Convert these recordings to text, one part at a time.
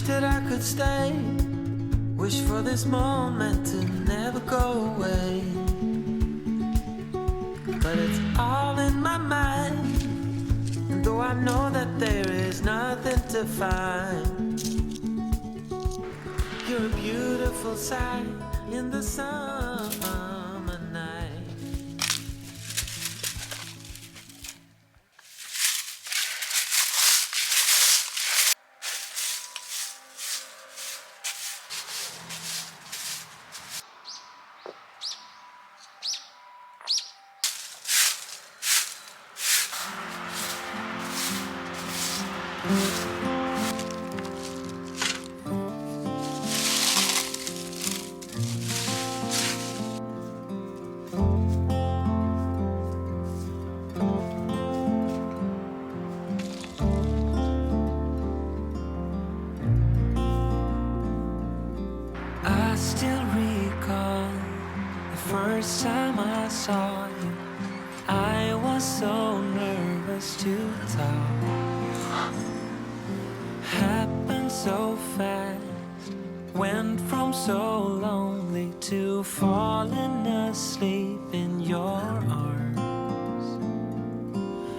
wish that I could stay. Wish for this moment to never go away. But it's all in my mind. And though I know that there is nothing to find, you're a beautiful sight in the summer night. I still recall the first time I saw you. I was so nervous to talk. Happened so fast. Went from so lonely to falling asleep in your arms.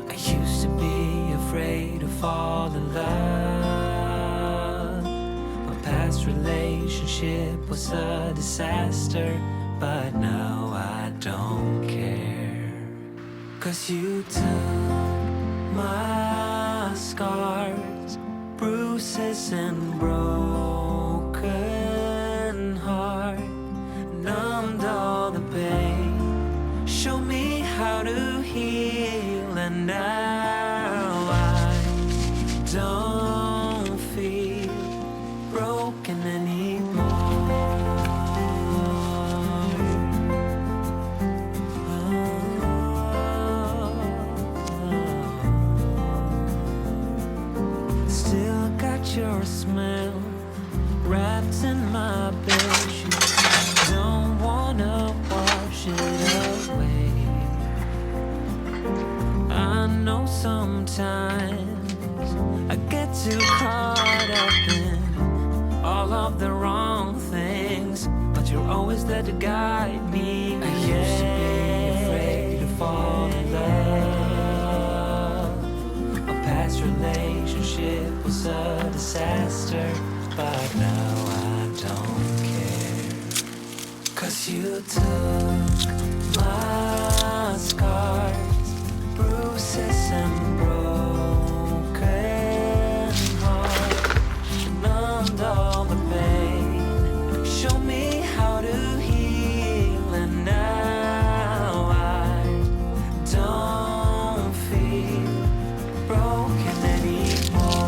I used to be afraid to fall in love. My past relationship was a disaster, but now I don't care. 'Cause you took my scars, bruises and broken heart, numbed all the pain, show me how to heal, and now I don't feel broken anymore. Still got your smell wrapped in my bedsheet. Don't wanna wash it away. I know sometimes I get too caught up in all of the wrong things, but you're always there to guide me. I used to be afraid to fall in love. A past relationship was a disaster, but now I don't care. 'Cause you took my scars, bruises and broken heart, numbed all the pain, show me how to heal, and now I don't feel broken anymore.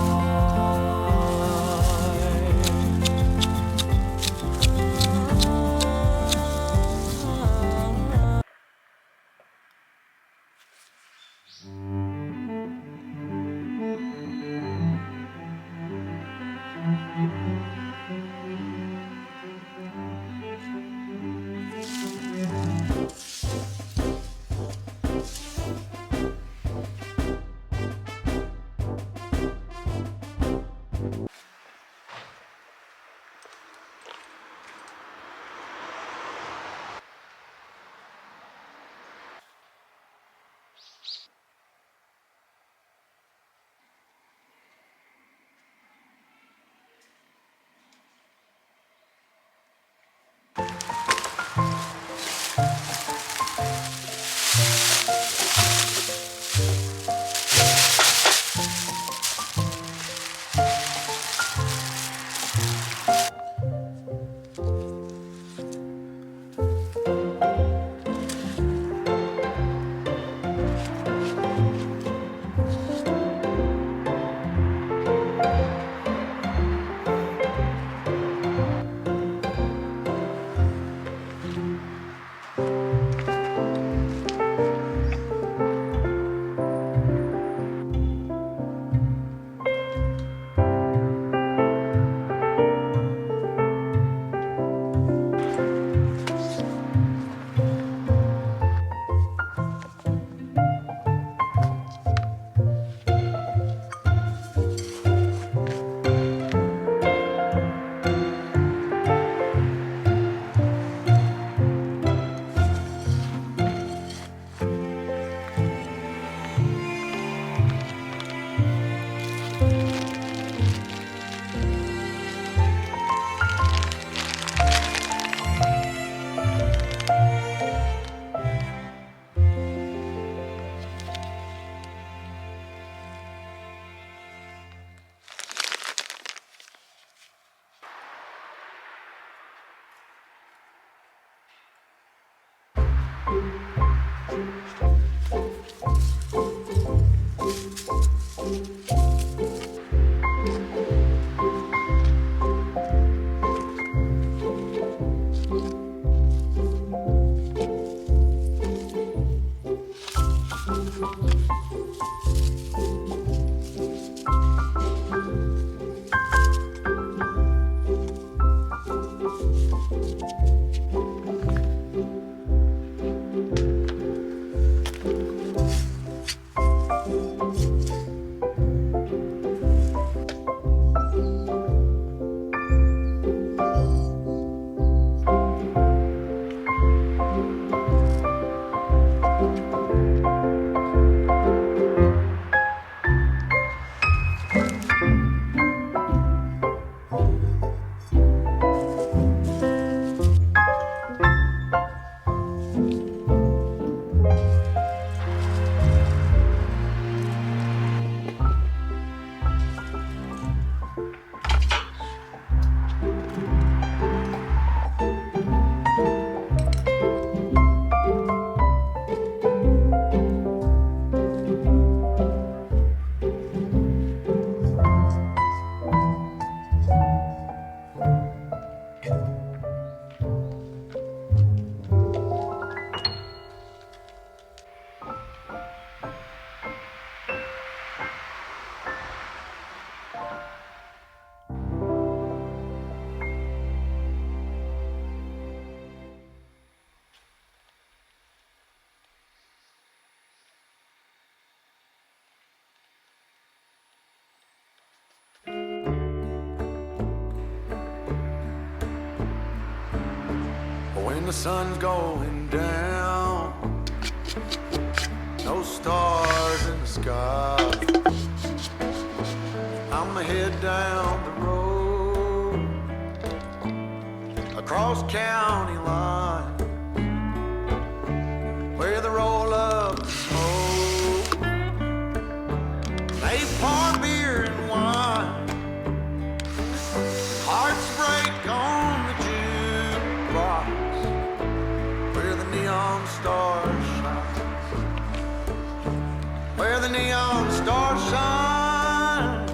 When the sun's going down, no stars in the sky, I'ma head down the road across county line, where they roll up the smoke, they pour beer and wine, hearts break on the jukebox, where the neon stars shine, where the neon stars shine,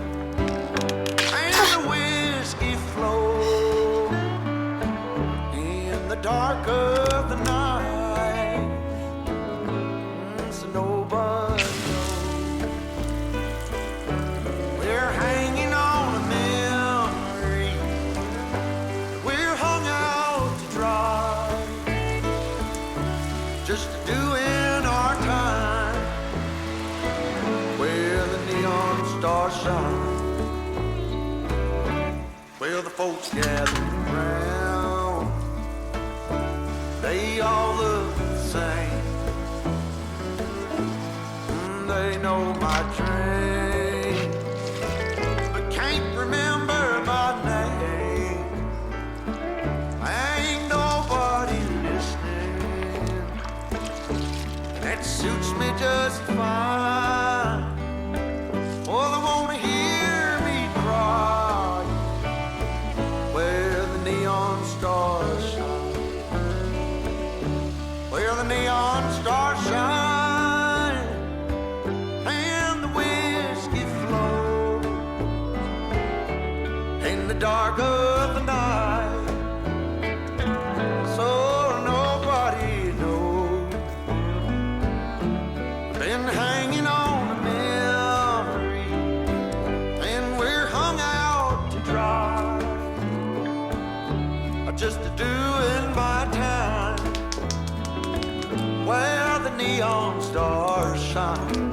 and the whiskey flows in the dark of the night, so nobody knows. We're hanging on a memory, we're hung out to dry, just doing our time, where the neon stars shine. Well, the folks gathering round, they all look the same. They know my train, but can't remember my name. Ain't nobody listening, and that suits me just fine. Oh, they wanna hear me cry, where the neon stars shine, where the neon stars shine, and the whiskey flows in the dark of the night, so nobody knows. Been hanging on a memory, and we're hung out to dry, just doing my time, where the neon stars shine.